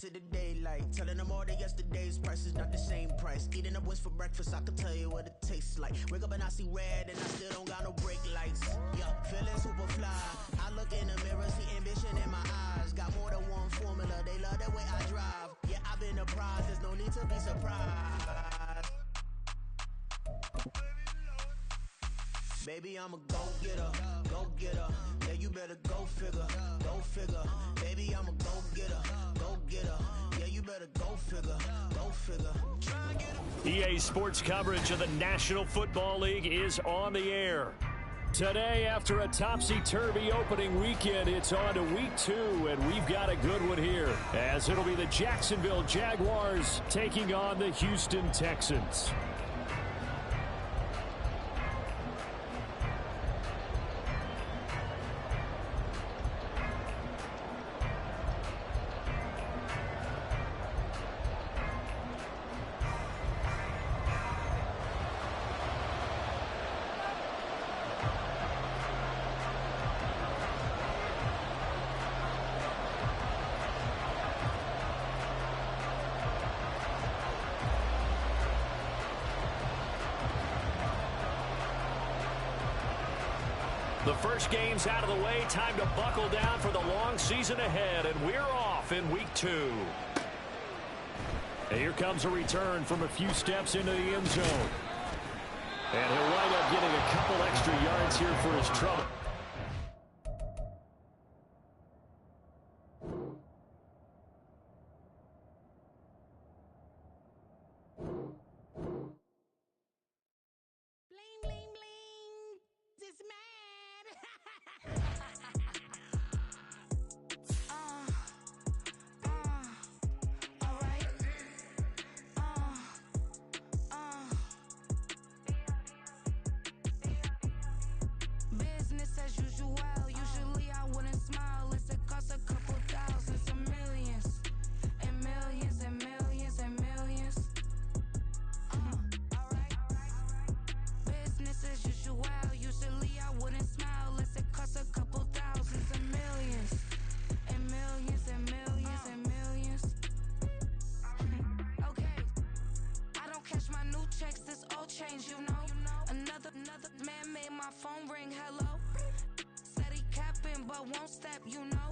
into the daylight. Telling them all that yesterday's price is not the same price. Eating up wings for breakfast, I can tell you what it tastes like. Wake up and I see red and I still don't got no brake lights. Yeah, feeling super fly. I look in the mirror, see ambition in my eyes. Got more than one formula, they love the way I drive. Yeah, I've been a prize, there's no need to be surprised. Baby, I'm a go-getter, go-getter. Yeah, you better go figure, go figure. Baby, I'm a go-getter, go-getter. Yeah, you better go figure, go figure. EA Sports coverage of the National Football League is on the air. Today, after a topsy-turvy opening weekend, it's on to week 2, and we've got a good one here, as it'll be the Jacksonville Jaguars taking on the Houston Texans. The first game's out of the way. Time to buckle down for the long season ahead, and we're off in week 2. And here comes a return from a few steps into the end zone. And he'll wind up getting a couple extra yards here for his trouble. Bling, bling, bling. This man. Business as usual. Usually I wouldn't smile. It's a cost a couple thousands and millions. And millions and millions and millions. Alright. Business as usual. Usually I wouldn't smile. It's a cost a couple thousands and millions. And millions and millions and millions. Okay. I don't catch my new checks, this old change, you know. Another man made my phone ring, hello. Said he capping but won't step, you know.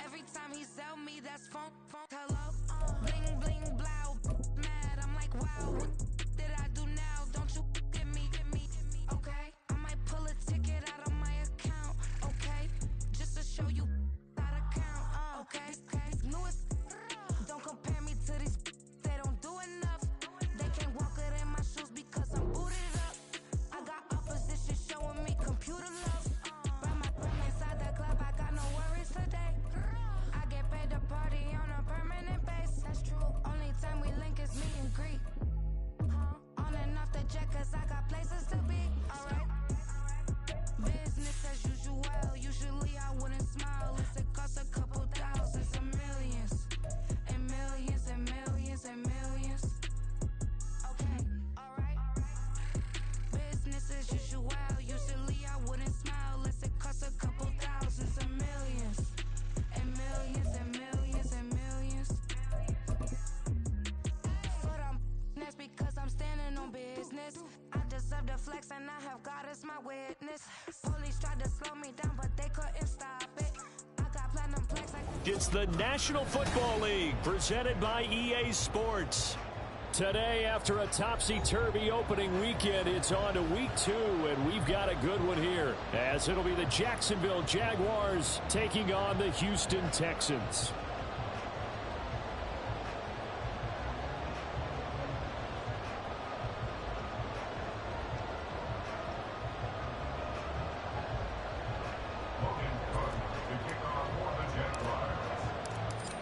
Every time he sell me, that's phone, hello. Bling, bling, blow, mad, I'm like, wow, what did I do now? Don't you get me, okay? I might pull a ticket out of my account, okay? Just to show you how to count, okay? Newest, don't compare me to these, they don't do enough. They can't walk it in my shoes because I'm booted up. I got opposition showing me computer love. Buy my room inside the club, I got no worries today. I get paid to party on a permanent base. That's true. Only time we link is meet and greet. On and off the jet, cause I got places to be. Alright. Business as usual. Usually I wouldn't smile. It's a cost a couple thousands and millions. And millions and millions and millions. Okay, alright. Business as usual. Usually I wouldn't smile. It's a cost a couple thousands and millions. And millions and millions and millions. But that's because I'm standing on business. I deserve the flex and I have God as my witness. Police tried to slow me down but they couldn't stop it. I got platinum plaques like... It's the National Football League, presented by EA Sports. Today, after a topsy-turvy opening weekend, it's on to week 2, and we've got a good one here, as it'll be the Jacksonville Jaguars taking on the Houston Texans.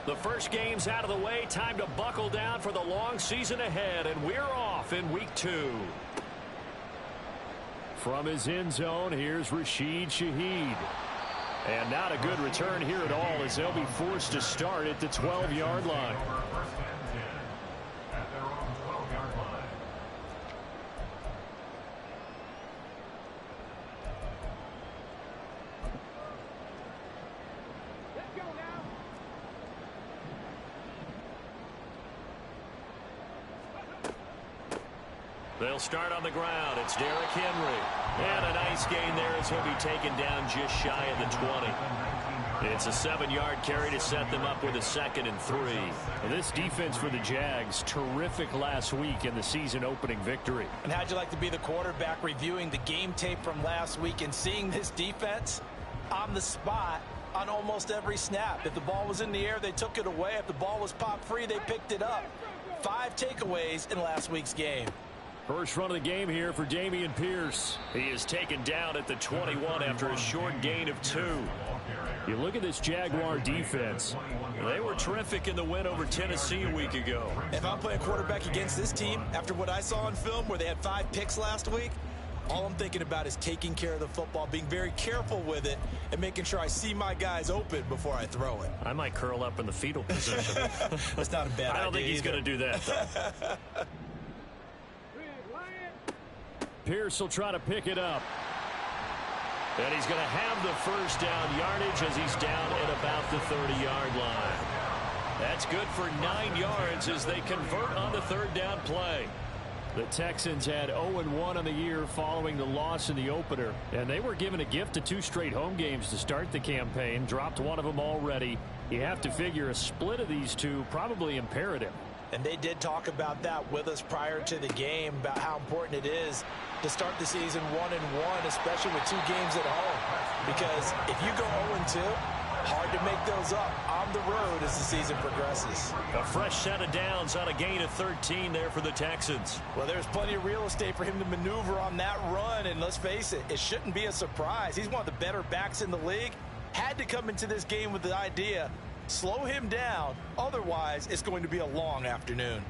The first game's out of the way. Time to buckle down for the long season ahead, and we're off in week 2. From his end zone, here's Rashid Shaheed. And not a good return here at all, as they'll be forced to start at the 12-yard line. They'll start on the ground. It's Derrick Henry. And a nice gain there as he'll be taken down just shy of the 20. It's a 7-yard carry to set them up with a 2nd and 3. Well, this defense for the Jags, terrific last week in the season-opening victory. And how'd you like to be the quarterback reviewing the game tape from last week and seeing this defense on the spot on almost every snap? If the ball was in the air, they took it away. If the ball was popped free, they picked it up. 5 takeaways in last week's game. First run of the game here for Dameon Pierce. He is taken down at the 21 after a short gain of 2. You look at this Jaguar defense. They were terrific in the win over Tennessee a week ago. If I'm playing quarterback against this team, after what I saw on film where they had 5 picks last week, all I'm thinking about is taking care of the football, being very careful with it, and making sure I see my guys open before I throw it. I might curl up in the fetal position. That's not a bad idea. I don't think he's going to do that. Pierce will try to pick it up. And he's going to have the first down yardage as he's down at about the 30-yard line. That's good for 9 yards as they convert on the 3rd down play. The Texans had 0-1 on the year following the loss in the opener. And they were given a gift of 2 straight home games to start the campaign. Dropped one of them already. You have to figure a split of these two probably imperative. And they did talk about that with us prior to the game, about how important it is to start the season 1-1, especially with 2 games at home. Because if you go 0-2, hard to make those up on the road as the season progresses. A fresh set of downs on a gain of 13 there for the Texans. Well, there's plenty of real estate for him to maneuver on that run, and let's face it, it shouldn't be a surprise. He's one of the better backs in the league. Had to come into this game with the idea, slow him down, otherwise it's going to be a long afternoon.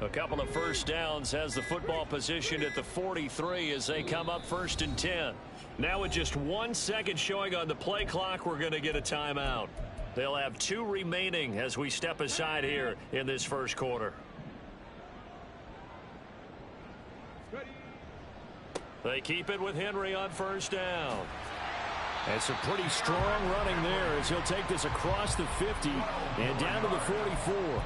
A couple of first downs has the football positioned at the 43 as they come up 1st and 10. Now with just 1 second showing on the play clock, we're going to get a timeout. They'll have 2 remaining as we step aside here in this first quarter. They keep it with Henry on 1st down. That's a pretty strong running there as he'll take this across the 50 and down to the 44.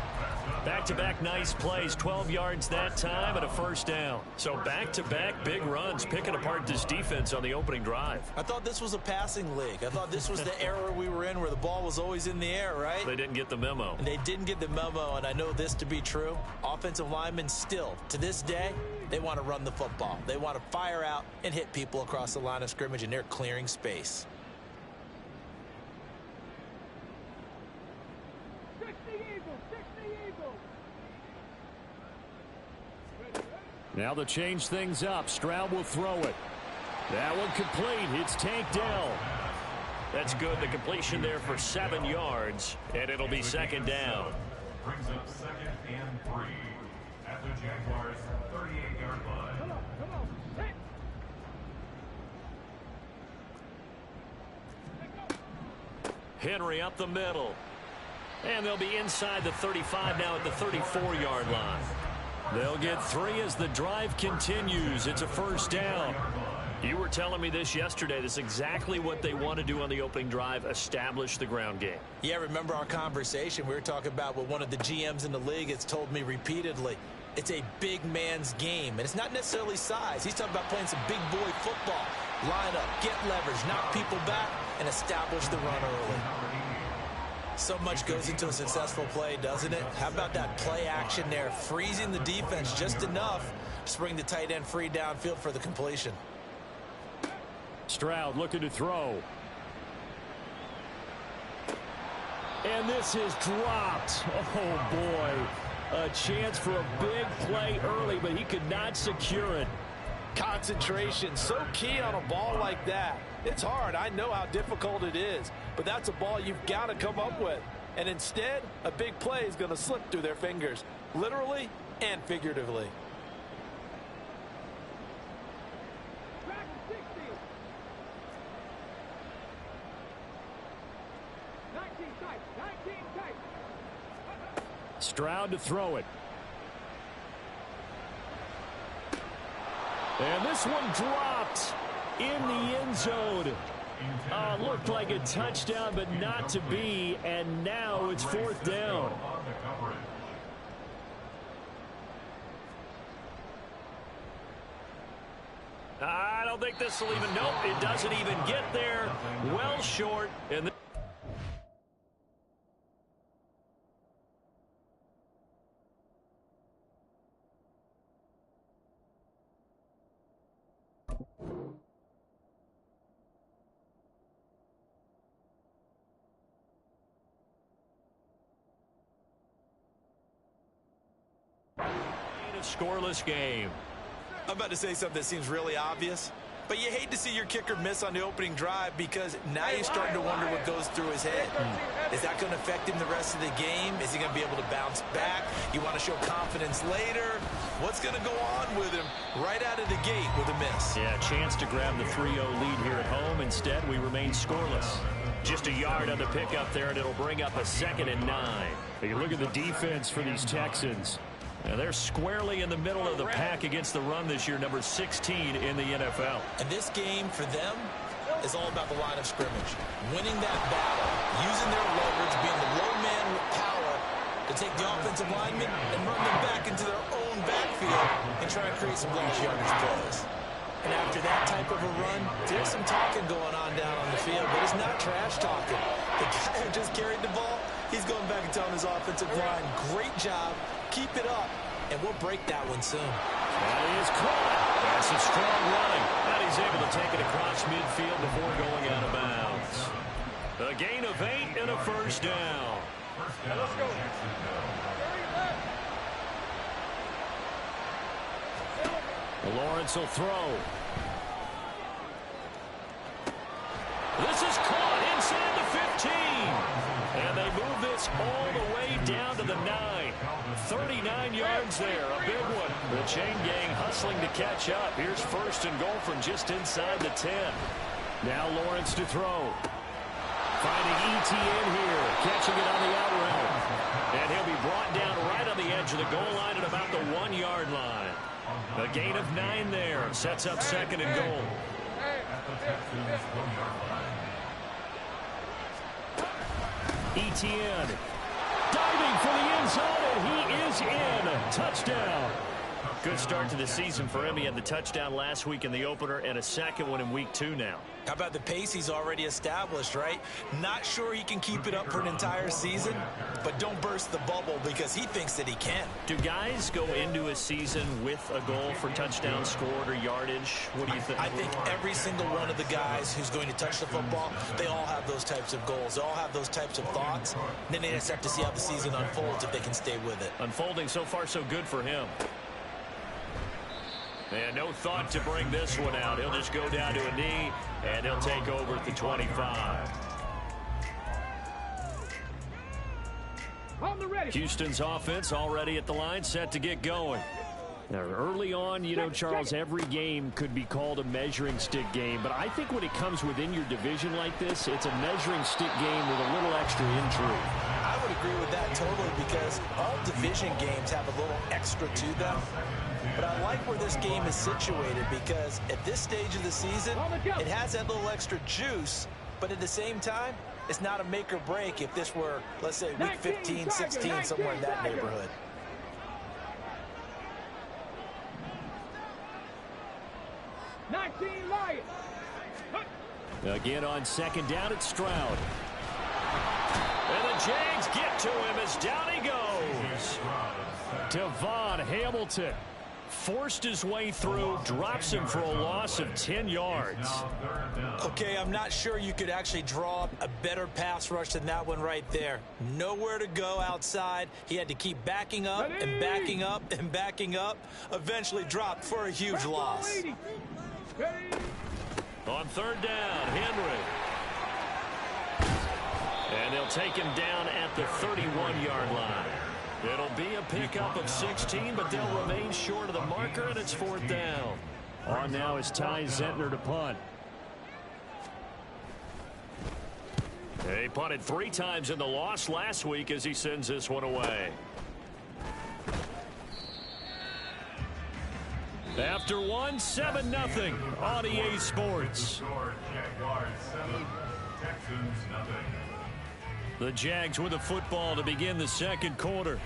Back-to-back nice plays, 12 yards that time and a 1st down. So back-to-back big runs, picking apart this defense on the opening drive. I thought this was a passing league. I thought this was the era we were in where the ball was always in the air, right? They didn't get the memo. And they didn't get the memo, and I know this to be true. Offensive linemen still, to this day, they want to run the football. They want to fire out and hit people across the line of scrimmage, and they're clearing space. Now they'll change things up. Stroud will throw it. That one complete. It's Tank Dell. That's good. The completion there for 7 yards, and it'll be 2nd down. Brings up 2nd and 3 at the Jaguars' 38-yard line. Henry up the middle. And they'll be inside the 35 now at the 34-yard line. They'll get 3 as the drive continues. It's a 1st down. You were telling me this yesterday. This is exactly what they want to do on the opening drive, establish the ground game. Yeah, remember our conversation? We were talking about what one of the GMs in the league has told me repeatedly. It's a big man's game, and it's not necessarily size. He's talking about playing some big boy football. Line up, get leverage, knock people back, and establish the run early. So much goes into a successful play, doesn't it? How about that play action there, freezing the defense just enough to bring the tight end free downfield for the completion. Stroud looking to throw. And this is dropped. Oh, boy. A chance for a big play early, but he could not secure it. Concentration, so key on a ball like that. It's hard. I know how difficult it is, but that's a ball you've got to come up with. And instead, a big play is going to slip through their fingers, literally and figuratively. Stroud to throw it. And this one dropped in the end zone. Looked like a touchdown, but not to be. And now it's 4th down. I don't think this will even, nope, it doesn't even get there. Well short. And a scoreless game. I'm about to say something that seems really obvious, but you hate to see your kicker miss on the opening drive because now you're starting to wonder what goes through his head. Is that going to affect him the rest of the game? Is he going to be able to bounce back? You want to show confidence later? What's going to go on with him right out of the gate with a miss? Yeah, chance to grab the 3-0 lead here at home. Instead, we remain scoreless. Just a yard on the pickup there, and it'll bring up a 2nd and 9. You look at the defense for these Texans. Now they're squarely in the middle of the pack against the run this year, number 16 in the NFL. And this game for them is all about the line of scrimmage. Winning that battle, using their leverage, being the low man with power to take the offensive linemen and run them back into their own backfield and try and create some large yardage plays. And after that type of a run, there's some talking going on down on the field, but it's not trash talking. The guy who just carried the ball, he's going back and telling his offensive line, great job, keep it up, and we'll break that one soon. That is caught. That's a strong running. And he's able to take it across midfield before going out of bounds. A gain of 8 and a 1st down. Let's go. Lawrence will throw. This is caught inside the 15. And they move this all the way down to the 9. 39 yards there, a big one. The chain gang hustling to catch up. Here's 1st and goal from just inside the 10. Now Lawrence to throw. Finding ETN here, catching it on the out route. And he'll be brought down right on the edge of the goal line at about the 1-yard line. A gain of 9 there, sets up 2nd and goal. ETN diving for the end zone, and he is in. Touchdown. Good start to the season for him. He had the touchdown last week in the opener and a 2nd one in week 2 now. How about the pace he's already established, right? Not sure he can keep it up for an entire season, but don't burst the bubble because he thinks that he can. Do guys go into a season with a goal for touchdown scored or yardage? What do you think? I think every single one of the guys who's going to touch the football, they all have those types of goals. They all have those types of thoughts. And then they just have to see how the season unfolds if they can stay with it. Unfolding so far so good for him. And no thought to bring this one out. He'll just go down to a knee, and he'll take over at the 25. Houston's offense already at the line, set to get going. Now, early on, you know, Charles, every game could be called a measuring stick game. But I think when it comes within your division like this, it's a measuring stick game with a little extra intrigue. I would agree with that totally because all division games have a little extra to them. But I like where this game is situated because at this stage of the season, it has that little extra juice, but at the same time, it's not a make or break if this were, let's say, week 15, 16, somewhere in that neighborhood. Again on 2nd down, it's Stroud. And the Jags get to him as down he goes. Devon Hamilton forced his way through, drops him for a loss of 10 yards. Okay, I'm not sure you could actually draw a better pass rush than that one right there. Nowhere to go outside. He had to keep backing up and backing up and backing up. Eventually dropped for a huge loss. On 3rd down, Henry. And they'll take him down at the 31-yard line. It'll be a pickup of 16, but they'll remain short of the marker, and it's 4th down. On now is Ty Zentner to punt. He punted 3 times in the loss last week as he sends this one away. After one, 7-0 on EA Sports. Jaguars 7, Texans nothing. The Jags with the football to begin the second quarter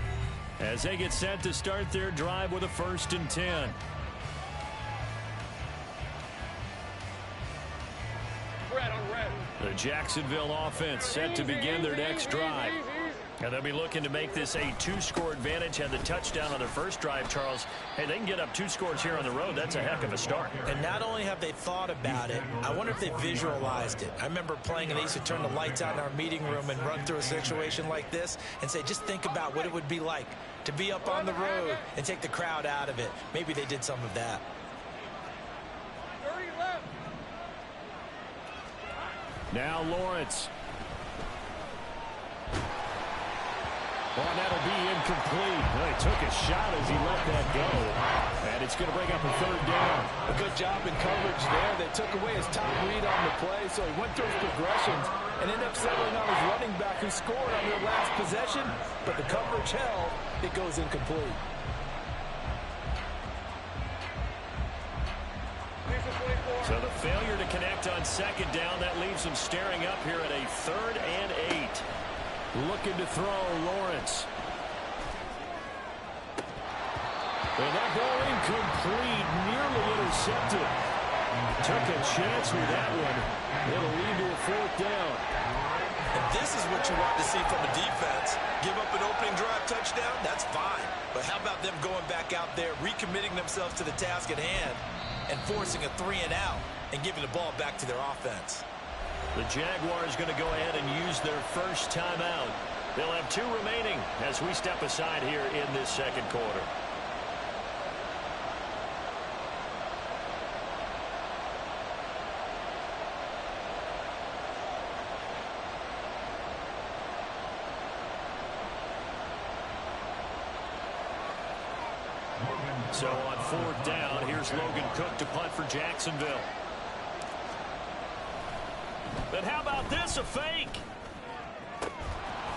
as they get set to start their drive with a 1st and 10. The Jacksonville offense set to begin their next drive. And they'll be looking to make this a 2-score advantage. Had the touchdown on their first drive, Charles. Hey, they can get up 2 scores here on the road. That's a heck of a start. And not only have they thought about it, I wonder if they visualized it. I remember playing and they used to turn the lights out in our meeting room and run through a situation like this and say, just think about what it would be like to be up on the road and take the crowd out of it. Maybe they did some of that. Now Lawrence. Well, that'll be incomplete. Well, he took a shot as he let that go. And it's going to bring up a 3rd down. A good job in coverage there. They took away his top read on the play, so he went through his progressions and ended up settling on his running back who scored on their last possession. But the coverage held. It goes incomplete. So the failure to connect on 2nd down, that leaves them staring up here at a 3rd and 8. Looking to throw, Lawrence. And that ball incomplete, nearly intercepted. Took a chance with that one. It'll lead to a 4th down. And this is what you want to see from a defense. Give up an opening drive touchdown, that's fine. But how about them going back out there, recommitting themselves to the task at hand, and forcing a 3-and-out and giving the ball back to their offense? The Jaguars going to go ahead and use their first timeout. They'll have 2 remaining as we step aside here in this second quarter. So on 4th down, here's Logan Cook to punt for Jacksonville. But how about this, a fake?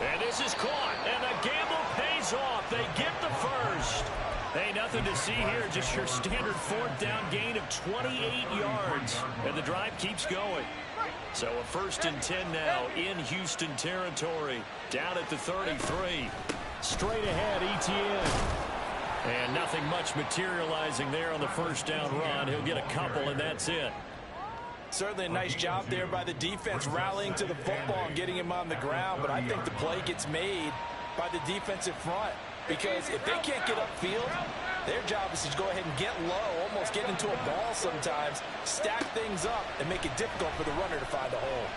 And this is caught, and the gamble pays off. They get the first. Hey, nothing to see here, just your standard 4th down gain of 28 yards. And the drive keeps going. So a 1st and 10 now in Houston territory, down at the 33. Straight ahead, ETN. And nothing much materializing there on the 1st down run. He'll get a couple, and that's it. Certainly a nice job there by the defense rallying to the football and getting him on the ground. But I think the play gets made by the defensive front. Because if they can't get upfield, their job is to go ahead and get low, almost get into a ball sometimes, stack things up, and make it difficult for the runner to find a hole.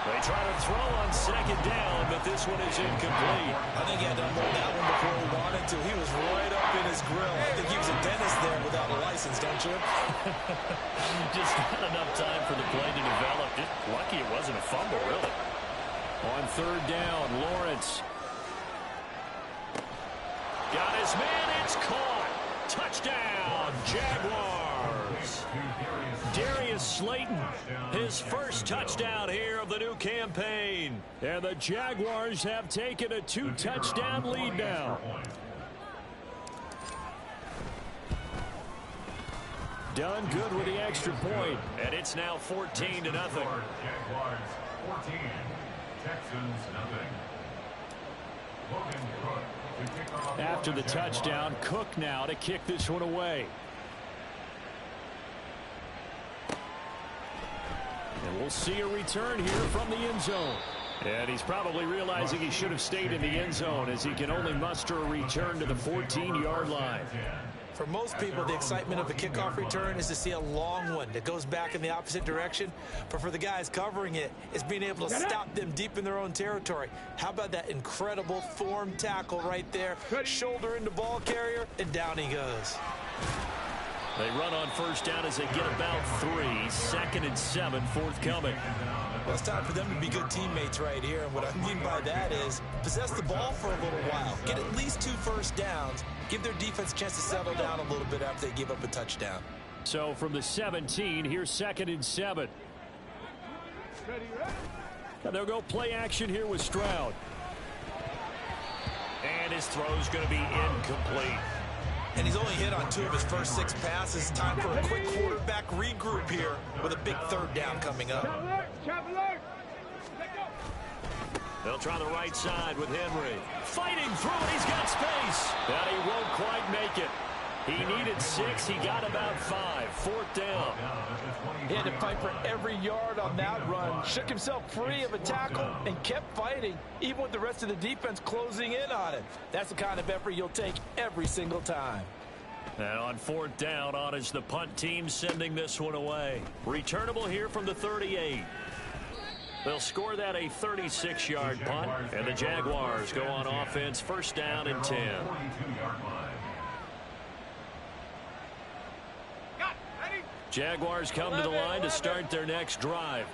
They try to throw on 2nd down, but this one is incomplete. I think he had to unload that one before he wanted to. He was right up in his grill. I think he was a dentist there without a license, don't you? Just not enough time for the play to develop. Just lucky it wasn't a fumble, really. On 3rd down, Lawrence. Got his man, it's caught. Touchdown, Jaguars. Darius Slayton, his first touchdown here of the new campaign. And the Jaguars have taken a 2-touchdown lead now. Done good with the extra point, and it's now 14-0. Jaguars 14, Texans nothing. Logan Cook to kick off. After the touchdown, Cook now to kick this one away. And we'll see a return here from the end zone. And he's probably realizing he should have stayed in the end zone as he can only muster a return to the 14-yard line. For most people, the excitement of a kickoff return is to see a long one that goes back in the opposite direction. But for the guys covering it, it's being able to stop them deep in their own territory. How about that incredible form tackle right there? Shoulder into ball carrier, and down he goes. They run on 1st down as they get about 3. 2nd and 7 forthcoming. Well, it's time for them to be good teammates right here. And what I mean by that is possess the ball for a little while. Get at least 2 first downs. Give their defense a chance to settle down a little bit after they give up a touchdown. So from the 17, here's 2nd and 7. And they'll go play action here with Stroud. And his throw's going to be incomplete. And he's only hit on 2 of his first 6 passes. Time for a quick quarterback regroup here with a big 3rd down coming up. They'll try the right side with Henry. Fighting through it. He's got space. But he won't quite make it. He needed 6. He got about 5. 4th down. He had to fight for every yard on that run. Shook himself free of a tackle and kept fighting, even with the rest of the defense closing in on him. That's the kind of effort you'll take every single time. And on 4th down, on is the punt team sending this one away. Returnable here from the 38. They'll score that a 36-yard punt, and the Jaguars go on offense 1st down and 10. Jaguars come to the line to start their next drive.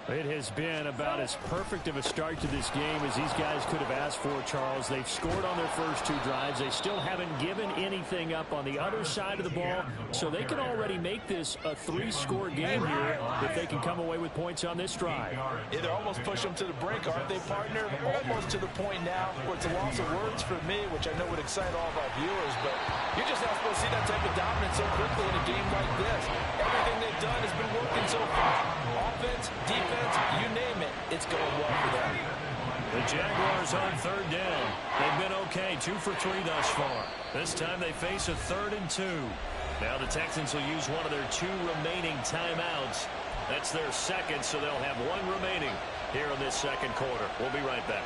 It has been about as perfect of a start to this game as these guys could have asked for, Charles. They've scored on their first 2 drives. They still haven't given anything up on the other side of the ball, so they can already make this a 3-score game here if they can come away with points on this drive. Yeah, they're almost pushing them to the brink, aren't they, partner? Almost to the point now where it's a loss of words for me, which I know would excite all of our viewers, but you're just not supposed to see that type of dominance so quickly in a game like this. Everything they've done has been working so far. Offense, defense, you name it, it's going well for them. The Jaguars on 3rd down. They've been okay, 2 for 3 thus far. This time they face a 3rd and 2. Now the Texans will use one of their 2 remaining timeouts. That's their 2nd, so they'll have 1 remaining here in this 2nd quarter. We'll be right back.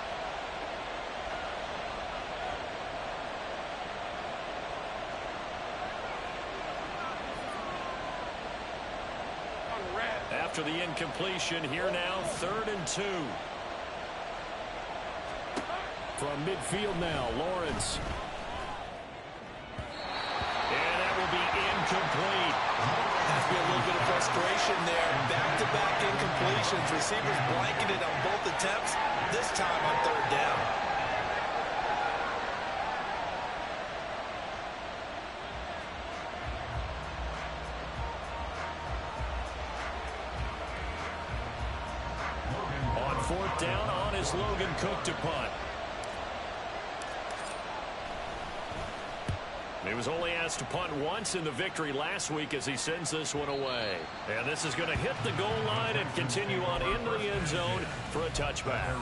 After the incompletion, here now, 3rd and 2. From midfield now, Lawrence. And that will be incomplete. Has to be a little bit of frustration there. Back-to-back incompletions. Receivers blanketed on both attempts. This time on 3rd down. On 4th down, on is Logan Cook to punt. He was only asked to punt once in the victory last week as he sends this one away. And this is going to hit the goal line and continue on into the end zone for a touchback.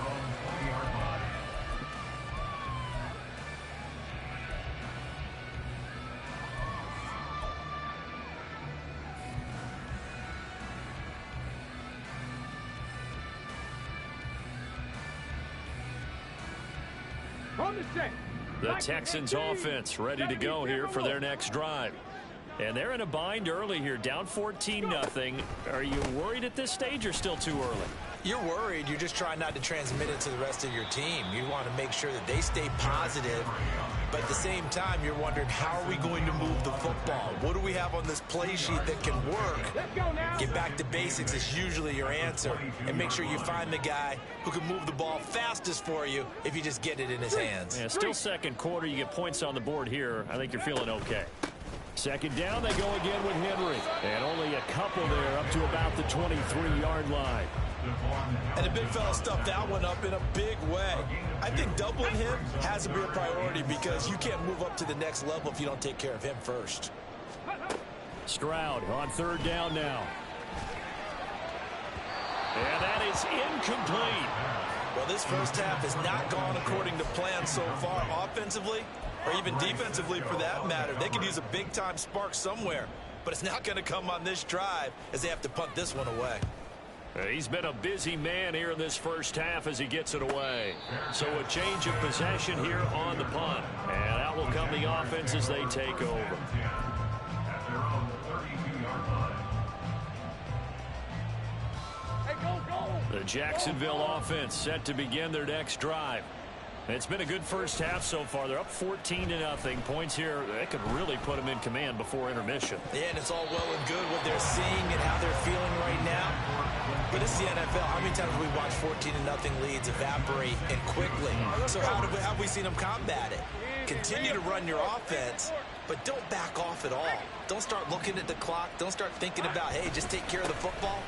The Texans offense ready to go here for their next drive. And they're in a bind early here, down 14-0. Are you worried at this stage or still too early? You're worried. You're just trying not to transmit it to the rest of your team. You want to make sure that they stay positive. But at the same time, you're wondering, how are we going to move the football? What do we have on this play sheet that can work? Get back to basics is usually your answer. And make sure you find the guy who can move the ball fastest for you if you just get it in his hands. Yeah, still 2nd quarter. You get points on the board here. I think you're feeling okay. 2nd down, they go again with Henry. And only a couple there up to about the 23-yard line. And the big fella stuffed that one up in a big way. I think doubling him has to be a priority because you can't move up to the next level if you don't take care of him first. Stroud on 3rd down now. And that is incomplete. Well, this first half has not gone according to plan so far offensively or even defensively for that matter. They could use a big-time spark somewhere, but it's not going to come on this drive as they have to punt this one away. He's been a busy man here in this first half as he gets it away. So a change of possession here on the punt. And out will come the offense as they take over. The Jacksonville offense set to begin their next drive. It's been a good first half so far. They're up 14-0. Points here, that could really put them in command before intermission. Yeah, and it's all well and good what they're seeing and how they're feeling right now. But it's the NFL. How many times have we watched 14-0 leads evaporate and quickly? So how have we seen them combat it? Continue to run your offense, but don't back off at all. Don't start looking at the clock. Don't start thinking about, hey, just take care of the football.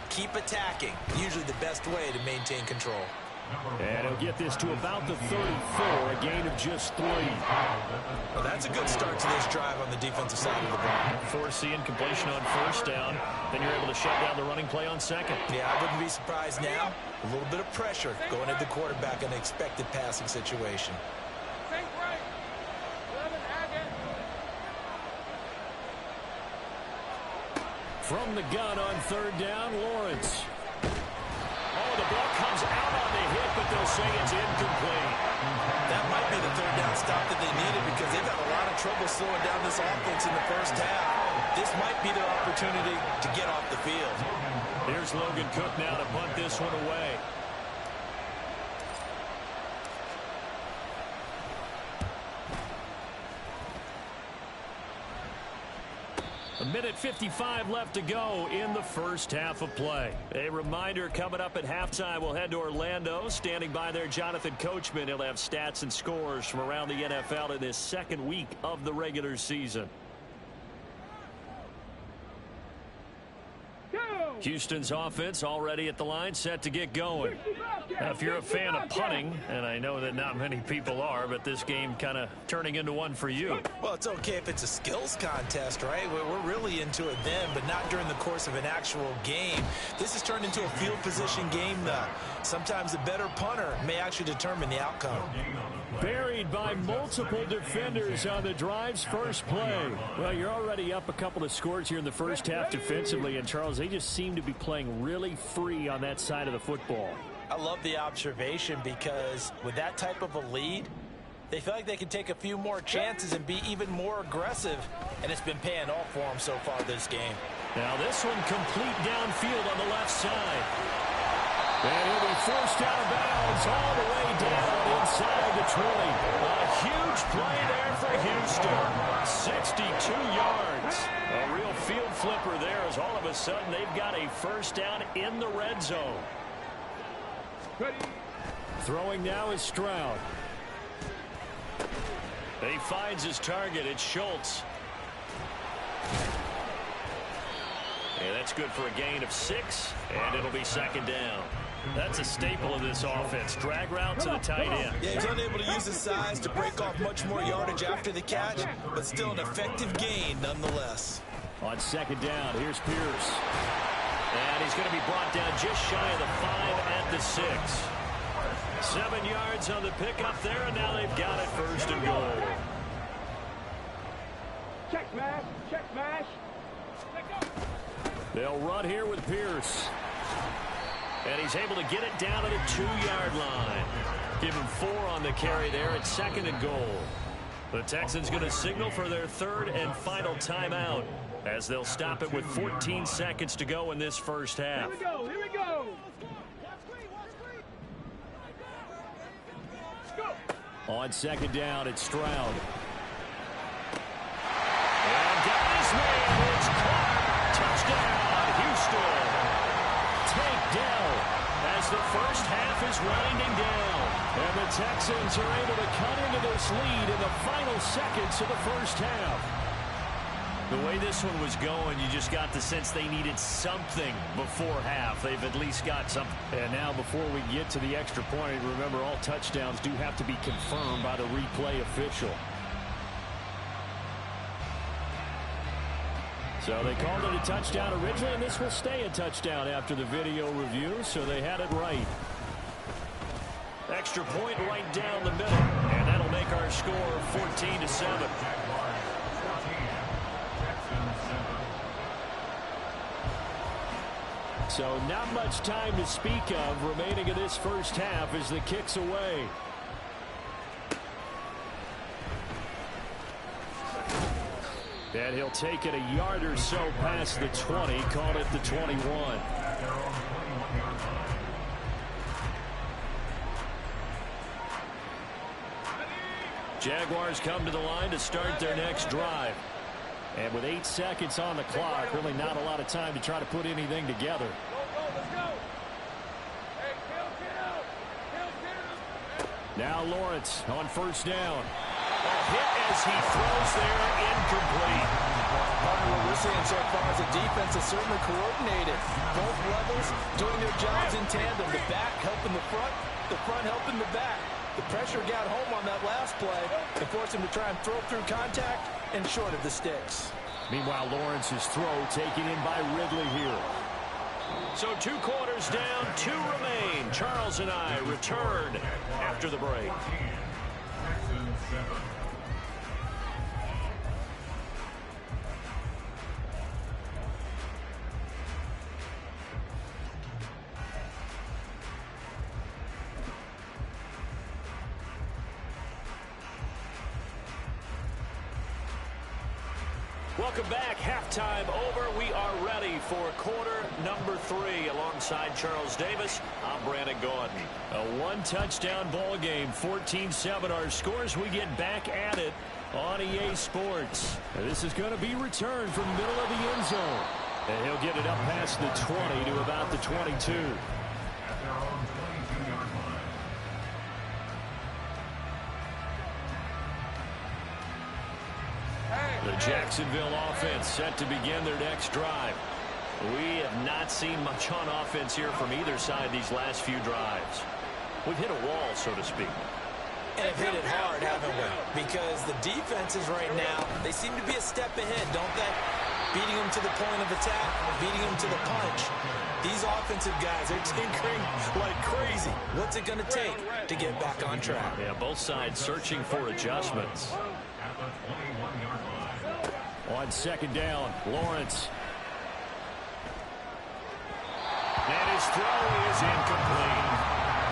Keep attacking. Usually the best way to maintain control. And he'll get this to about the 34, a gain of just 3. Well, that's a good start to this drive on the defensive side of the ball. Force the incompletion on first down. Then you're able to shut down the running play on second. Yeah, I wouldn't be surprised now. A little bit of pressure going at the quarterback in an expected passing situation. From the gun on third down, Lawrence. Oh, the ball comes out on the hit, but they'll say it's incomplete. That might be the third down stop that they needed because they've had a lot of trouble slowing down this offense in the first half. This might be their opportunity to get off the field. Here's Logan Cook now to punt this one away. A minute 55 left to go in the first half of play. A reminder, coming up at halftime, we'll head to Orlando. Standing by there, Jonathan Coachman. He'll have stats and scores from around the NFL in this second week of the regular season. Houston's offense already at the line, set to get going. Now, if you're a fan of punting, and I know that not many people are, but this game kind of turning into one for you. Well, it's okay if it's a skills contest, right? We're really into it then, but not during the course of an actual game. This has turned into a field position game, though. Sometimes a better punter may actually determine the outcome. Buried by multiple defenders on the drive's first play. Well, you're already up a couple of scores here in the first half defensively, and Charles, they just seem to be playing really free on that side of the football. I love the observation because with that type of a lead, they feel like they can take a few more chances and be even more aggressive, and it's been paying off for them so far this game. Now this one complete downfield on the left side. And he'll be forced out of bounds all the way down inside the 20. A huge play there for Houston. 62 yards. A real field flipper there as all of a sudden they've got a first down in the red zone. Throwing now is Stroud. He finds his target. It's Schultz. And that's good for a gain of 6, and it'll be second down. That's a staple of this offense. Drag route to the tight end. Yeah, he's unable to use his size to break off much more yardage after the catch, but still an effective gain nonetheless. On second down, here's Pierce. And he's going to be brought down just shy of the 5 at the 6. 7 yards on the pickup there, and now they've got it first and goal. Check mash, check mash. They'll run here with Pierce. And he's able to get it down to the 2-yard line. Give him 4 on the carry there at second and goal. The Texans going to signal for their third and final timeout as they'll stop it with 14 seconds to go in this first half. Here we go, here we go. On second down, it's Stroud. And got his man. It's caught. Touchdown, Houston. Tank Dell as the first half is winding down. And the Texans are able to cut into this lead in the final seconds of the first half. The way this one was going, you just got the sense they needed something before half. They've at least got something. And now before we get to the extra point, remember all touchdowns do have to be confirmed by the replay official. So they called it a touchdown originally, and this will stay a touchdown after the video review, so they had it right. Extra point right down the middle, and that'll make our score 14-7. So not much time to speak of remaining in this first half as the kick's away. And he'll take it a yard or so past the 20, called it the 21. Jaguars come to the line to start their next drive. And with 8 seconds on the clock, really not a lot of time to try to put anything together. Now Lawrence on first down. A hit as he throws there, incomplete. what we're seeing so far is the defense is certainly coordinated. Both levels doing their jobs in tandem. The back helping the front helping the back. The pressure got home on that last play and forced him to try and throw through contact and short of the sticks. Meanwhile, Lawrence's throw taken in by Ridley here. So 2 quarters down, 2 remain. Charles and I return after the break. Texans 7. Welcome back. Halftime over. We are ready for quarter number 3. Alongside Charles Davis, I'm Brandon Gaudin. A 1-touchdown ball game, 14-7 our scores. We get back at it on EA Sports. And this is going to be returned from the middle of the end zone. And he'll get it up past the 20 to about the 22. At their own 22-yard line. The Jacksonville offense set to begin their next drive. We have not seen much on offense here from either side these last few drives. We've hit a wall, so to speak. And have hit it hard, haven't we? Because the defenses right now, they seem to be a step ahead, don't they? Beating them to the point of attack, beating them to the punch. These offensive guys are tinkering like crazy. What's it going to take to get back on track? Yeah, both sides searching for adjustments. At the 21-yard line. On second down, Lawrence. And his throw is incomplete.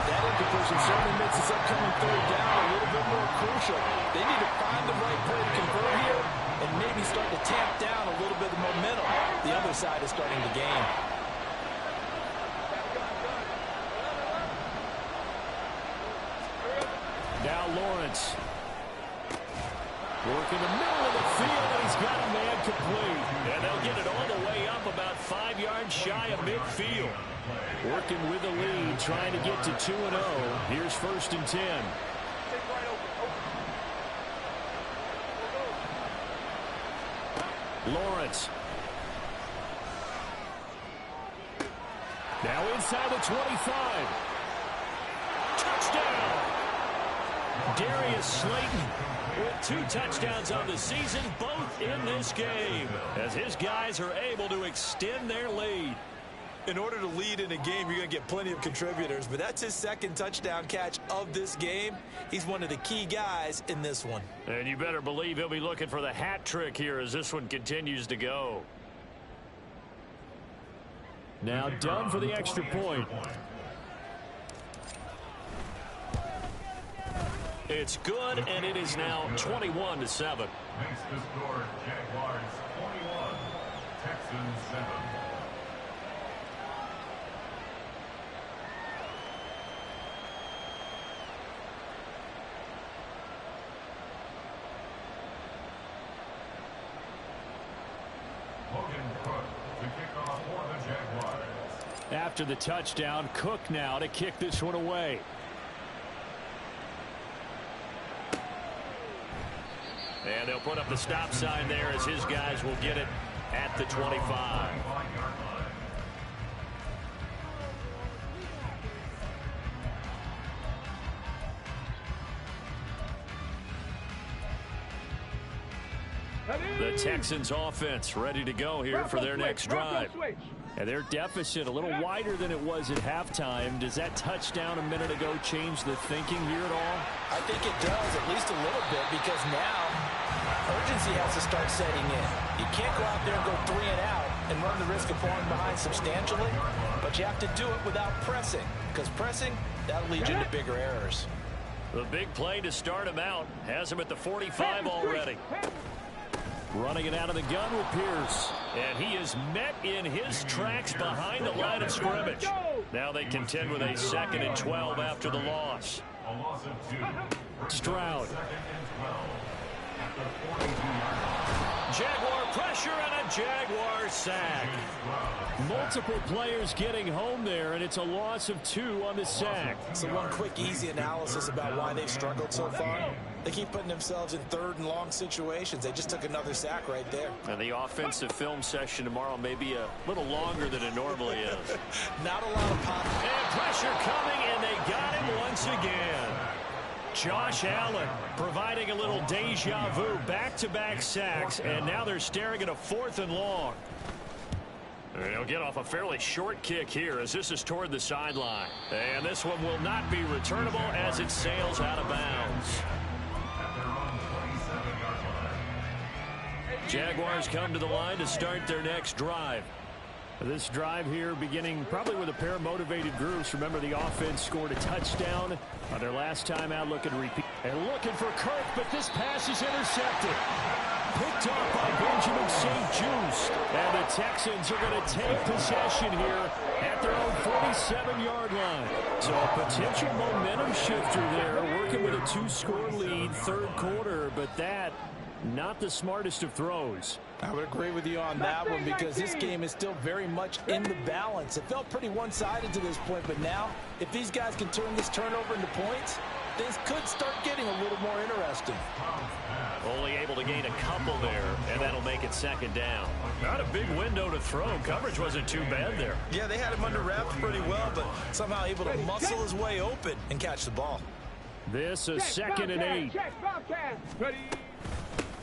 That incompletion certainly makes this upcoming third down a little bit more crucial. They need to find the right play to convert here and maybe start to tamp down a little bit of the momentum the other side is starting to gain. Now Lawrence. Working the middle of the field, and he's got a man complete. And they'll get it all the way up about 5 yards shy of midfield. Working with the lead, trying to get to 2-0. Here's 1st and 10. Lawrence. Now inside the 25. Touchdown! Darius Slayton with 2 touchdowns on the season, both in this game, as his guys are able to extend their lead. In order to lead in a game, you're going to get plenty of contributors, but that's his 2nd touchdown catch of this game. He's one of the key guys in this one. And you better believe he'll be looking for the hat trick here as this one continues to go. Now done for the extra point. It's good, and it is now 21-7. Makes the score Jaguars 21, Texans 7. Logan Cook to kick off for the Jaguars. After the touchdown, Cook now to kick this one away. And they'll put up the stop sign there as his guys will get it at the 25. The Texans offense ready to go here for their next drive. And their deficit a little wider than it was at halftime. Does that touchdown a minute ago change the thinking here at all? I think it does, at least a little bit, because now urgency has to start setting in. You can't go out there and go 3 and out and run the risk of falling behind substantially, but you have to do it without pressing, because pressing, that'll lead you into bigger errors. The big play to start him out has him at the 45 already. Running it out of the gun with Pierce. And he is met in his tracks behind the line of scrimmage. Now they contend with a 2nd and 12 after the loss. A loss of 2. Stroud. 2nd and 12 at the 42-yard line. Jaguar pressure and a Jaguar sack. Multiple players getting home there, and it's a loss of 2 on the sack. So one quick, easy analysis about why they've struggled so far. They keep putting themselves in third and long situations. They just took another sack right there. And the offensive film session tomorrow may be a little longer than it normally is. Not a lot of pop. And pressure coming, and they got him once again. Josh Allen providing a little deja vu, back-to-back sacks, and now they're staring at a 4th and long. They'll get off a fairly short kick here as this is toward the sideline. And this one will not be returnable as it sails out of bounds. Jaguars come to the line to start their next drive. This drive here beginning probably with a pair of motivated groups. Remember, the offense scored a touchdown on their last time out. Looking to repeat. And looking for Kirk, but this pass is intercepted. Picked off by Benjamin St-Juste. And the Texans are going to take possession here at their own 47-yard line. So a potential momentum shifter there, working with a 2-score lead, 3rd quarter, but that not the smartest of throws. I would agree with you on that one because this game is still very much in the balance. It felt pretty one-sided to this point, but now if these guys can turn this turnover into points, this could start getting a little more interesting. Only able to gain a couple there, and that'll make it 2nd down. Not a big window to throw. Coverage wasn't too bad there. Yeah, they had him under wraps pretty well, but somehow able to muscle his way open and catch the ball. This is 2nd and 8.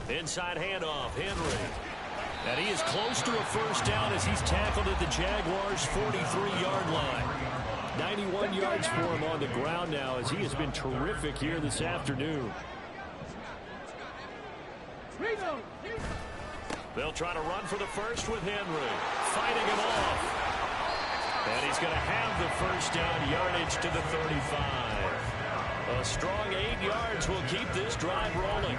Inside handoff, Henry. And he is close to a 1st down as he's tackled at the Jaguars' 43-yard line. 91 yards for him on the ground now as he has been terrific here this afternoon. They'll try to run for the first with Henry. Fighting him off. And he's going to have the 1st down, yardage to the 35. A strong 8 yards will keep this drive rolling.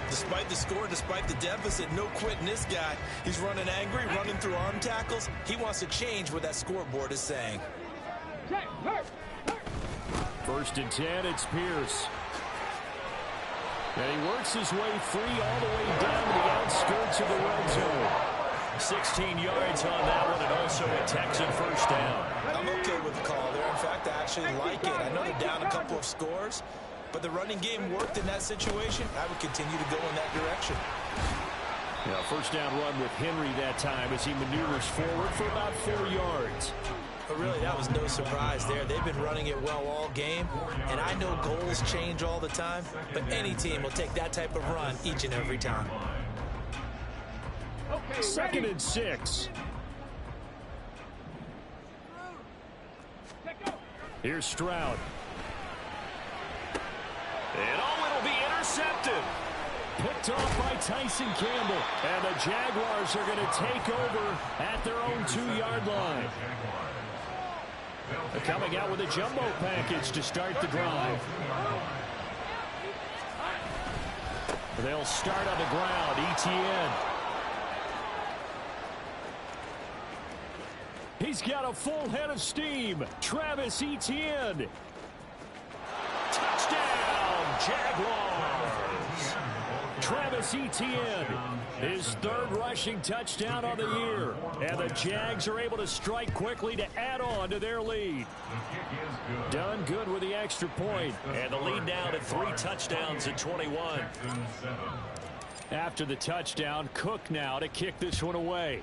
Despite the score, despite the deficit, no quitting this guy. He's running angry, running through arm tackles. He wants to change what that scoreboard is saying. 1st and 10, it's Pierce. And he works his way free all the way down to the outskirts of the red zone. 16 yards on that one, and also a Texan 1st down. I'm okay with the call there. In fact, I actually like it. I know they're down a couple of scores, but the running game worked in that situation. I would continue to go in that direction. Yeah, 1st down run with Henry that time as he maneuvers forward for about 4 yards. But really, that was no surprise there. They've been running it well all game, and I know goals change all the time, but any team will take that type of run each and every time. 2nd and 6. Here's Stroud. And it'll be intercepted. Picked off by Tyson Campbell. And the Jaguars are going to take over at their own 2-yard line. They're coming out with a jumbo package to start the drive. They'll start on the ground. Etienne. He's got a full head of steam. Travis Etienne. Touchdown, Jaguars. Travis Etienne, his 3rd rushing touchdown on the year. And the Jags are able to strike quickly to add on to their lead. Done good with the extra point. And the lead now to 3 touchdowns at 21. After the touchdown, Cook now to kick this one away.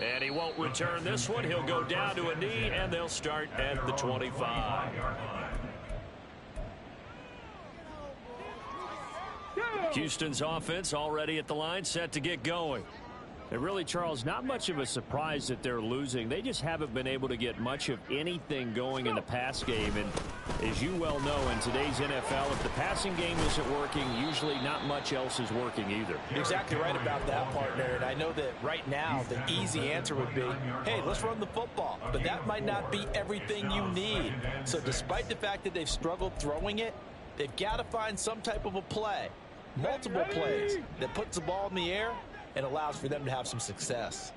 And he won't return this one. He'll go down to a knee, and they'll start at the 25. Houston's offense already at the line, set to get going. And really, Charles, not much of a surprise that they're losing. They just haven't been able to get much of anything going in the pass game. And as you well know, in today's NFL, if the passing game isn't working, usually not much else is working either. You're exactly right about that, partner. And I know that right now the easy answer would be, hey, let's run the football. But that might not be everything you need. So despite the fact that they've struggled throwing it, they've got to find some type of a play, multiple plays, that puts the ball in the air and allows for them to have some success.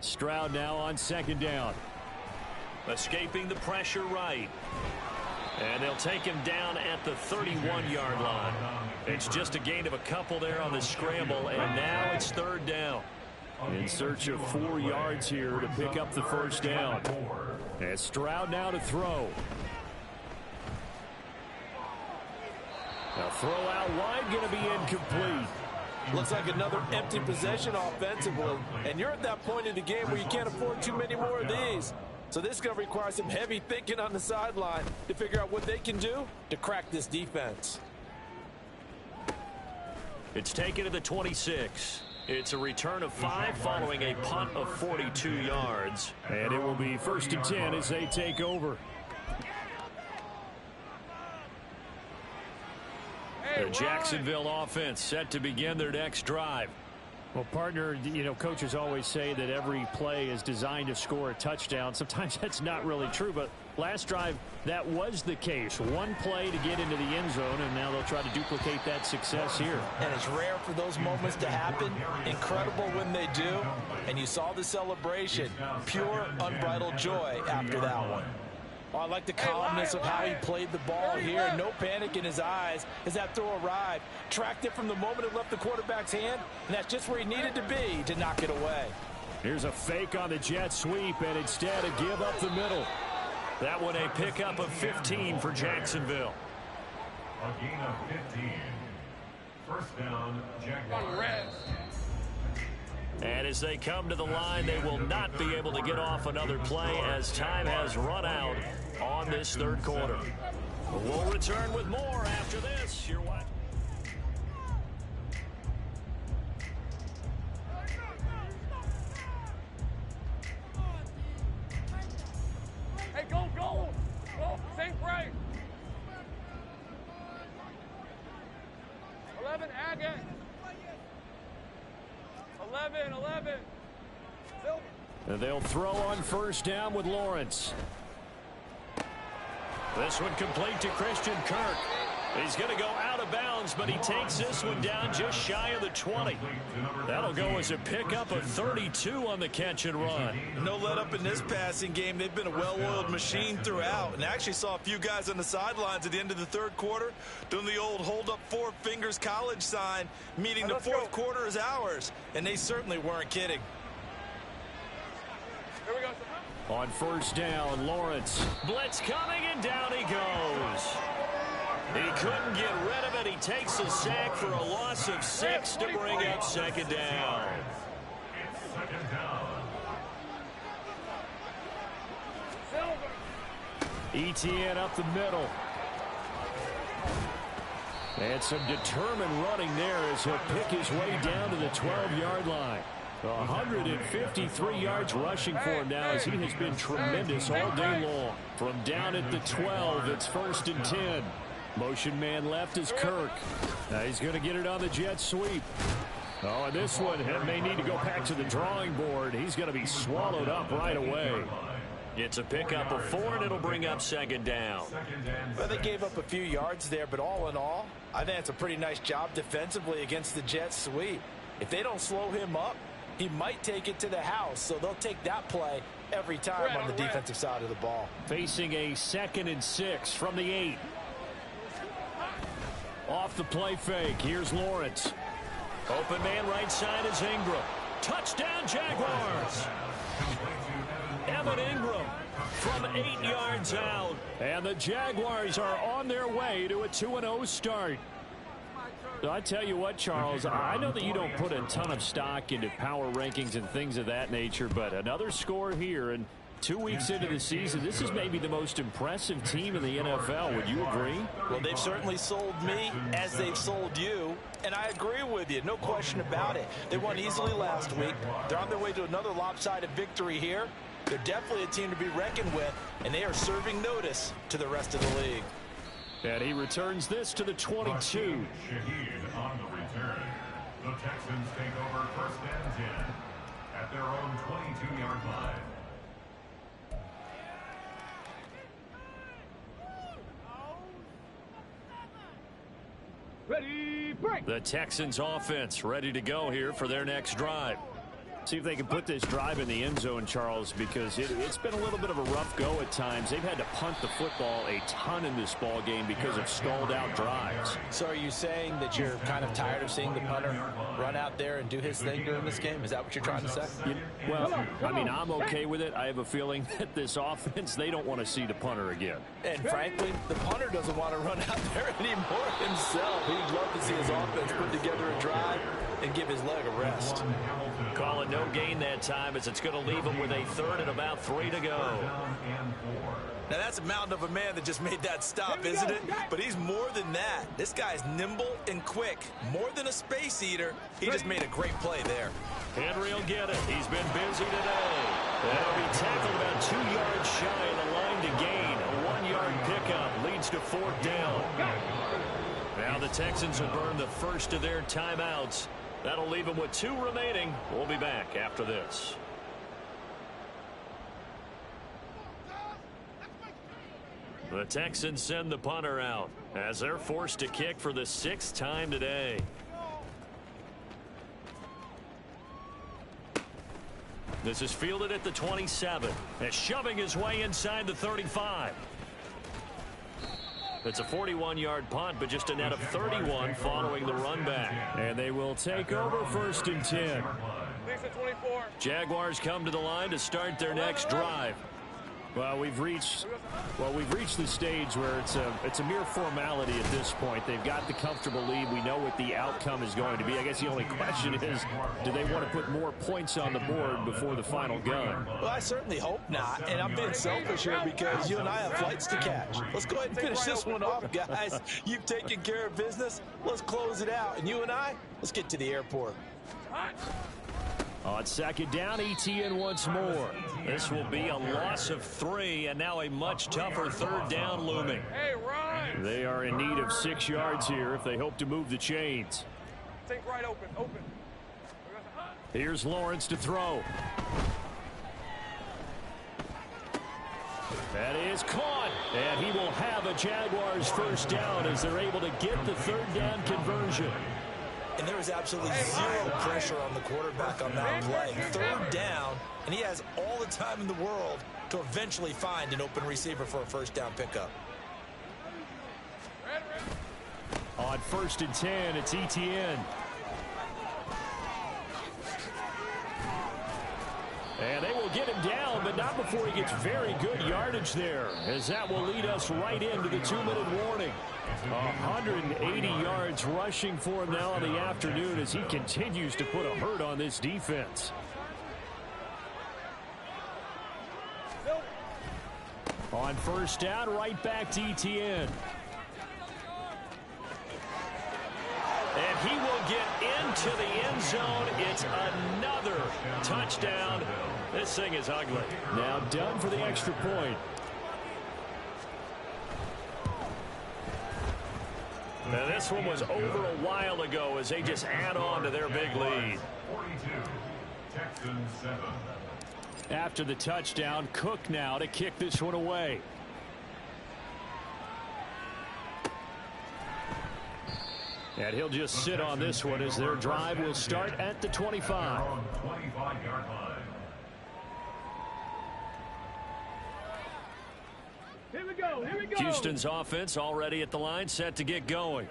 Stroud now on 2nd down. Escaping the pressure right. And they'll take him down at the 31-yard line. It's just a gain of a couple there on the scramble, and now it's 3rd down. In search of 4 yards here to pick up the first down. And Stroud now to throw. A throw out wide, going to be incomplete. Looks like another empty possession offensively. And you're at that point in the game where you can't afford too many more of these. So this is going to require some heavy thinking on the sideline to figure out what they can do to crack this defense. It's taken to the 26. It's a return of 5 following a punt of 42 yards. And it will be 1st and 10 as they take over. The Jacksonville offense set to begin their next drive. Well, partner, you know, coaches always say that every play is designed to score a touchdown. Sometimes that's not really true, but last drive, that was the case. One play to get into the end zone, and now they'll try to duplicate that success here. And it's rare for those moments to happen. Incredible when they do. And you saw the celebration. Pure, unbridled joy after that one. Oh, I like the calmness of how he played the ball here. No panic in his eyes as that throw arrived. Tracked it from the moment it left the quarterback's hand, and that's just where he needed to be to knock it away. Here's a fake on the jet sweep, and instead a give up the middle. That one a pickup of 15 for Jacksonville. A gain of 15. First down, Jaguars. And as they come to the line, they will not be able to get off another play as time has run out on this third quarter. We'll return with more after this. You're watching. Hey, go, go! Go, same right! 11, Agate! 11. And they'll throw on first down with Lawrence. This one complete to Christian Kirk. He's going to go out of bounds, but he takes this one down just shy of the 20. That'll go as a pickup of 32 on the catch and run. No let up in this passing game. They've been a well-oiled machine throughout, and actually saw a few guys on the sidelines at the end of the third quarter doing the old hold up 4 fingers college sign, meaning the fourth quarter is ours, and they certainly weren't kidding. Here we go. On first down, Lawrence. Blitz coming, and down he goes. He couldn't get rid of it. He takes a sack for a loss of 6 to bring up second down. It's second down. ETN up the middle. And some determined running there as he'll pick his way down to the 12-yard line. 153 yards rushing for him now as he has been tremendous all day long. From down at the 12, it's 1st and 10. Motion man left is Kirk. Now he's going to get it on the jet sweep. Oh, and this one may need to go back to the drawing board. He's going to be swallowed up right away. It's a pickup of 4, and it'll bring up second down. Well, they gave up a few yards there, but all in all, I think it's a pretty nice job defensively against the jet sweep. If they don't slow him up, he might take it to the house, so they'll take that play every time on the defensive side of the ball. Facing a 2nd and 6 from the 8. Off the play fake, here's Lawrence. Open man right side is Ingram. Touchdown Jaguars. Evan Ingram from 8 yards out. And the Jaguars are on their way to a 2-0 start. So I tell you what, Charles, I know that you don't put a ton of stock into power rankings and things of that nature, but another score here, and 2 weeks into the season, this is maybe the most impressive team in the NFL. Would you agree? Well, they've certainly sold me as they've sold you, and I agree with you, no question about it. They won easily last week. They're on their way to another lopsided victory here. They're definitely a team to be reckoned with, and they are serving notice to the rest of the league. And he returns this to the 22. Shaheed on the return. The Texans take over 1st and 10 at their own 22-yard line. Ready, break! The Texans offense ready to go here for their next drive. See if they can put this drive in the end zone, Charles, because it's been a little bit of a rough go at times. They've had to punt the football a ton in this ball game because of stalled-out drives. So are you saying that you're kind of tired of seeing the punter run out there and do his thing during this game? Is that what you're trying to say? Well, I mean, I'm okay with it. I have a feeling that this offense, they don't want to see the punter again. And frankly, the punter doesn't want to run out there anymore himself. He'd love to see his offense put together a drive and give his leg a rest. Calling no gain that time as it's going to leave him with a third and about 3 to go. Now that's a mountain of a man that just made that stop, isn't it? But he's more than that. This guy's nimble and quick. More than a space eater. He just made a great play there. Henry will get it. He's been busy today. That'll be tackled about 2 yards shy of the line to gain. A 1-yard pickup leads to 4th down. Now the Texans will burn the first of their timeouts. That'll leave them with 2 remaining. We'll be back after this. The Texans send the punter out as they're forced to kick for the 6th time today. This is fielded at the 27 and shoving his way inside the 35. It's a 41-yard punt, but just a net of 31 following the run back. And they will take over 1st and 10. Jaguars come to the line to start their next drive. Well, we've reached the stage where it's a mere formality at this point. They've got the comfortable lead. We know what the outcome is going to be. I guess the only question is, do they want to put more points on the board before the final gun? Well, I certainly hope not. And I'm being selfish here because you and I have flights to catch. Let's go ahead and finish this one off, guys. You've taken care of business. Let's close it out. And you and I, let's get to the airport. On 2nd down, ETN once more. This will be a loss of 3, and now a much tougher 3rd down looming. They are in need of 6 yards here if they hope to move the chains. Think right open. Here's Lawrence to throw. That is caught, and he will have a Jaguars 1st down as they're able to get the 3rd down conversion. And there was absolutely zero pressure on the quarterback on that play. 3rd down, and he has all the time in the world to eventually find an open receiver for a 1st down pickup. On 1st and 10, it's ETN. And they will get him down, but not before he gets very good yardage there, as that will lead us right into the 2-minute warning. 180 yards rushing for him now in the afternoon as he continues to put a hurt on this defense. On 1st down, right back to ETN. And he will get into the end zone. It's another touchdown. This thing is ugly. Now done for the extra point. Now this one was over a while ago as they just add on to their big lead. 42, Texans 7. After the touchdown, Cook now to kick this one away. And he'll just sit on this one as their drive will start at the 25. 25-yard line. Here we go. Houston's offense already at the line, set to get going.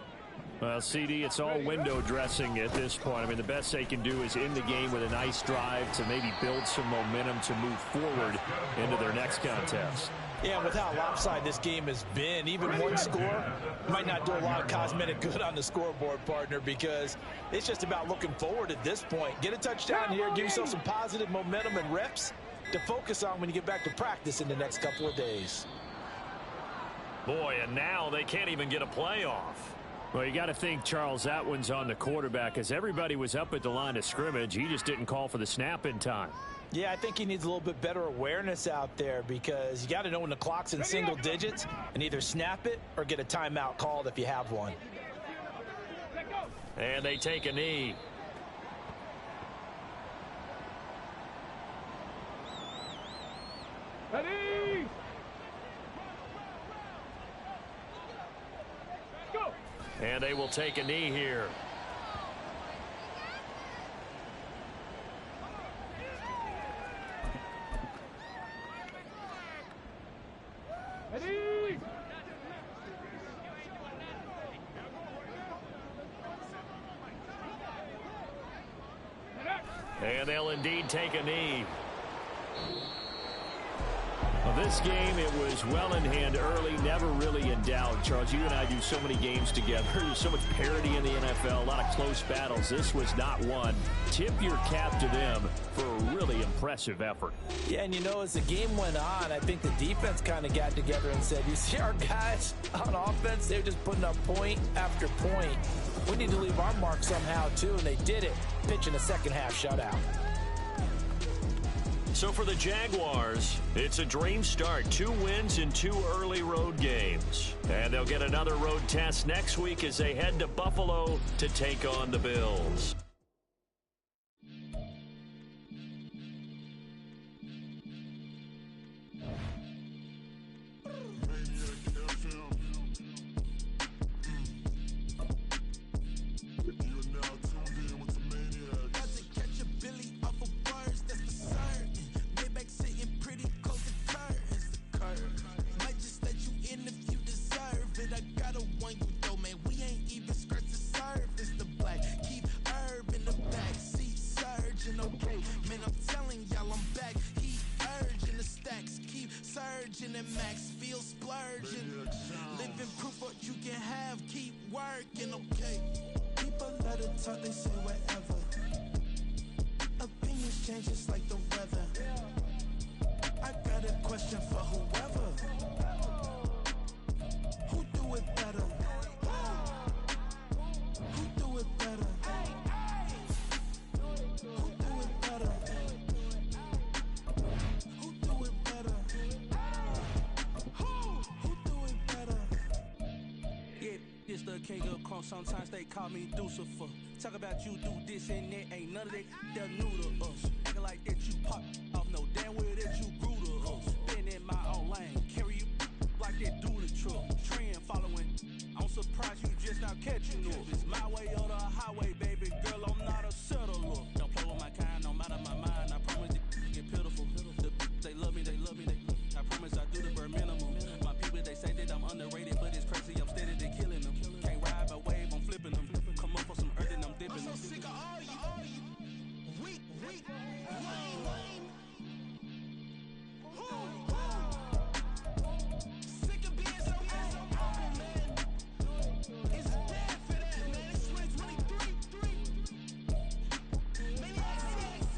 Well, CD, it's all window dressing at this point. I mean, the best they can do is end the game with a nice drive to maybe build some momentum to move forward into their next contest. Yeah, with how lopsided this game has been, even one score might not do a lot of cosmetic good on the scoreboard, partner, because it's just about looking forward at this point. Get a touchdown here, give yourself some positive momentum and reps to focus on when you get back to practice in the next couple of days. Boy, and now they can't even get a playoff. Well, you got to think, Charles, that one's on the quarterback as everybody was up at the line of scrimmage. He just didn't call for the snap in time. Yeah, I think he needs a little bit better awareness out there because you got to know when the clock's in single digits and either snap it or get a timeout called if you have one. And they take a knee. Ready? Go. And they will take a knee here. And they'll indeed take a knee. Well, this game, it was well in hand early, never really in doubt. Charles, you and I do so many games together. There's so much parity in the NFL, a lot of close battles. This was not one. Tip your cap to them for a really impressive effort. Yeah, and you know, as the game went on, I think the defense kind of got together and said, you see our guys on offense, they're just putting up point after point. We need to leave our mark somehow, too, and they did it, pitching a second-half shutout. So for the Jaguars, it's a dream start. 2 wins in 2 early road games. And they'll get another road test next week as they head to Buffalo to take on the Bills. Sometimes they call me Lucifer. Talk about you do this and that, ain't none of that they're new to us. Acting like that you pop off, no damn well that you grew to us. Been in my own lane, carry you like that do the truck. Trend following, I'm surprised you just not catching up. It's my way or the highway, baby girl, I'm not a settler. Don't play with my kind, no matter my mind, I promise it get pitiful. They love me, I promise I do the bare minimum. My people, they say that I'm underrated, but it's crazy, I'm steady to killing them. Can't ride my wave, I'm flipping them. Come up for some earth and I'm dipping them. I'm so sick of all you. Weak, lame. Sick of being so open, man. It's bad for that, man. It's 2023. Maniacs.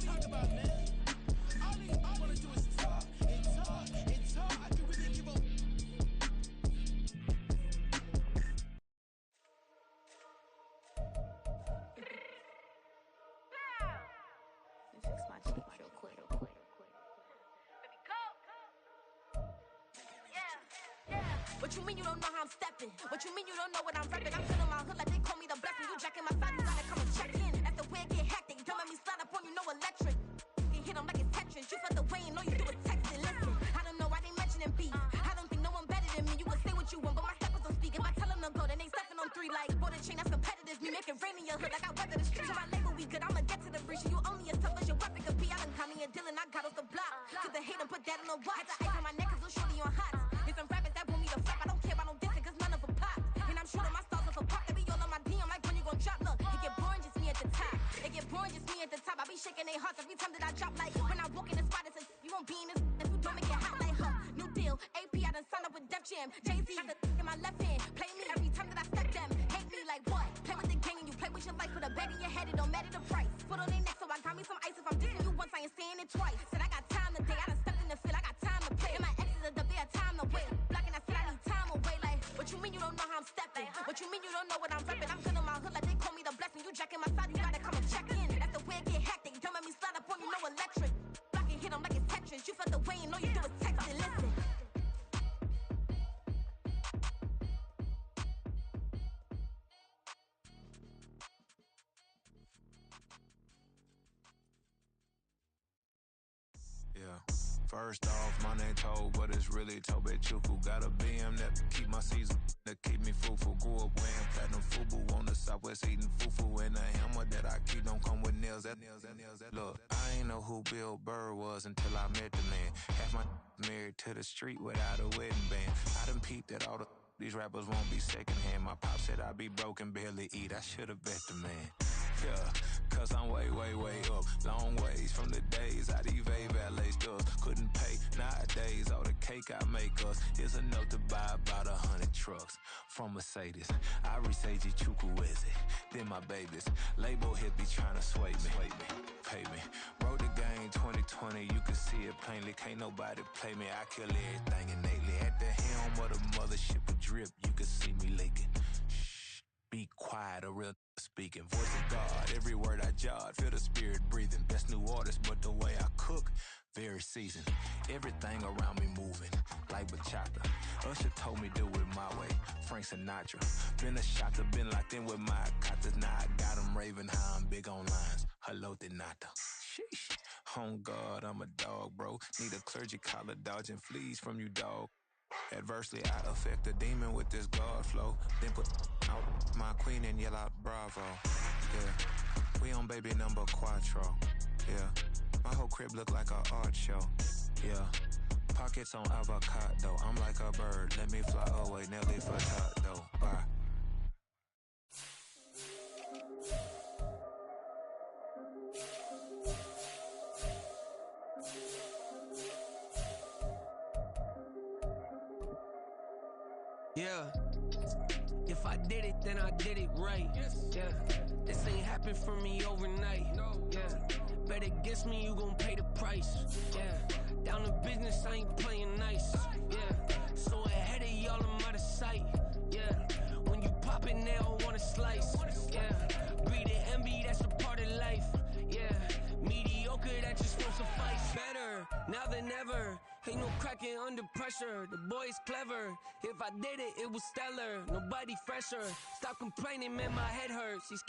Talk about, man. All I wanna do is talk and talk and talk. I can really give up. Fix my cheek real quick. What you mean you don't know how I'm stepping? What you mean you don't know what I'm rapping? I'm feeling my hood like they call me the blessing. You jacking my side, you gotta come and check in. As the way get hectic, don't make me slide up on you, no electric. You hit them like it's Tetris. You felt the way and all you do is text and listen. I don't know why they mentioning beef. I don't think no one better than me. You can say what you want, but my steppers don't speak. If I tell them to go, then they stepping on 3 like border chain. That's competitive. Me making rain in your hood like I weather the streets. So my label we good. I'ma get to the breach. You only as tough as your weapon could be. I done call me a Dylan. I got off the block. Cause the hate and put that on the watch. Had the ice on my neck cause little shorty on hot. There's some rappers that want me to flap. I don't care about no dissing cause none of them pop. And I'm shooting my stars off a pop. They be all on my DM like when you gon' drop. Look, it get boring just me at the top. It get boring just me at the top. I be shaking their hearts every time that I drop. Like when I walk in the spot, it says you won't be in this. If you don't make it hot like her. New deal, AP, I done signed up with Def Jam. Jay-Z got the in my left hand. Play me every time that I step them. Hate me like what? Play with the gang and you play with your life. Put a bag in your head, it don't matter the price. Put on their neck, so I got me some ice. If I'm dissing you once, I ain't saying it twice. Said I got time today, I done stepped in the field, I got time to play. And my exes are the bare time to wait. Blocking, I said I need time away. Like, what you mean you don't know how I'm stepping? What you mean you don't know what I'm rapping? I'm good in my hood like they call me the blessing. You jacking my side, you gotta come and check in. That's the way it get hectic. Don't make me slide up on you, no electric. Blocking, hit them like it's Tetris. You felt the way and all you do is text and listen. First off, my name Toad, but it's really Tobe Chuku. Got a BM that keep my season, that keep me fruitful. Grew up wearing platinum FUBU on the southwest eating fufu. And a hammer that I keep don't come with nails. Look, I ain't know who Bill Burr was until I met the man. Half my married to the street without a wedding band. I done peeped at all the these rappers won't be secondhand. My pop said I'd be broken, barely eat. I should've bet the man. Yeah, cause I'm way, way, way up. Long ways from the days I evade valet stores. Couldn't pay nowadays. All the cake I make us is enough to buy about 100 trucks. From Mercedes, I resage Chukwueze. Then my babies, label hit be trying to sway me. Pay me. Wrote the game 2020, you can see it plainly. Can't nobody play me. I kill everything innately. At the helm of the mothership with drip, you can see me leaking. Shh, be quiet, a real speaking. Voice of God, every word I jot. Feel the spirit breathing. Best new artist, but the way I cook, very seasoned. Everything around me moving, like bachata. Usher told me do it my way. Frank Sinatra. Been a shotter, been locked in with my cotters. Now I got them raving how I'm big on lines. Hello, de nata. Sheesh. On God, I'm a dog, bro. Need a clergy collar, dodging fleas from you, dog. Adversely, I affect a demon with this God flow. Then put out my queen and yell out bravo. Yeah, we on baby number quattro. Yeah, my whole crib look like a art show. Yeah, pockets on avocado. I'm like a bird, let me fly away. Nelly Furtado. Bye. Yeah, if I did it, then I did it right. Yeah, this ain't happened for me overnight. Yeah, bet against me, you gon' pay the price. Yeah, down to business, I ain't playing nice. Yeah, so ahead of y'all, I'm out of sight. Yeah, when you pop it, they all wanna slice. Yeah, breed the envy, that's a part of life. Yeah, mediocre, that just won't suffice. Better now than ever. Ain't no cracking under pressure, the boy's clever. If I did it, it was stellar, nobody fresher. Stop complaining, man, my head hurts. These